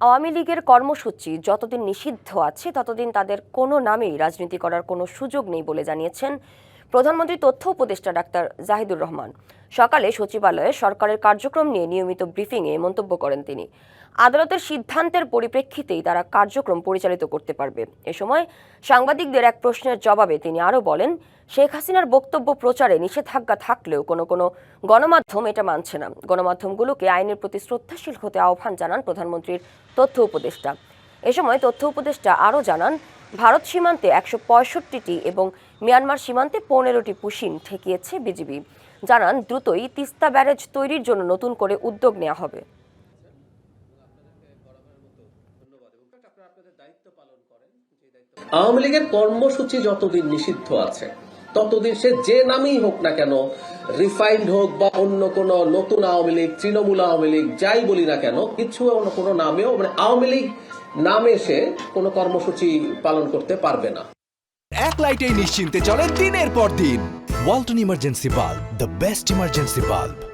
আওয়ামী লীগের কর্মসূচি যতদিন নিষিদ্ধ আছে ততদিন তাদের কোনো নামেই রাজনীতি করার কোনো সুযোগ নেই বলে জানিয়েছেন প্রধানমন্ত্রী তথ্য উপদেষ্টা ডাক্তার জাহিদুর রহমান। সকালে সচিবালয়ে সরকারের কার্যক্রম নিয়ে নিয়মিত ব্রিফিংয়ে মন্তব্য করেন তিনি। আদালতের সিদ্ধান্তের পরিপ্রেক্ষিতেই তারা কার্যক্রম পরিচালিত করতে পারবে। এ সময় সাংবাদিকদের এক প্রশ্নের জবাবে তিনি আরও বলেন, শেখ হাসিনার বক্তব্য প্রচারে নিষেধাজ্ঞা থাকলেও কোনো গণমাধ্যম এটা মানছে না। গণমাধ্যমগুলোকে আইনের প্রতি শ্রদ্ধাশীল হতে আহ্বান জানান প্রধানমন্ত্রীর তথ্য উপদেষ্টা। এ সময় তথ্য উপদেষ্টা আরও জানান, ভারত সীমান্তে ১৬৫টি এবং মিয়ানমার সীমান্তে ১৫টি পুশিন ঠেকিয়েছে বিজিবি। জানান, দ্রুতই তিস্তা ব্যারেজ তৈরির জন্য নতুন করে উদ্যোগ নেওয়া হবে। আওয়ামী লীগের কর্মসূচি যতদিন নিষিদ্ধ আছে ততদিন সে যে নামেই হোক না কেন, রিফাইন্ড হোক বা অন্য কোন নতুন আওয়ামী লীগ, তৃণমূল আওয়ামী লীগ, যাই বলি না কেন, কিছু অন্য কোনো নামেও আওয়ামী লীগ নামে সে কোনো কর্মসূচি পালন করতে পারবে না। এক লাইটেই নিশ্চিন্তে চলে দিনের পর দিন। Walton emergency bulb, the best emergency bulb.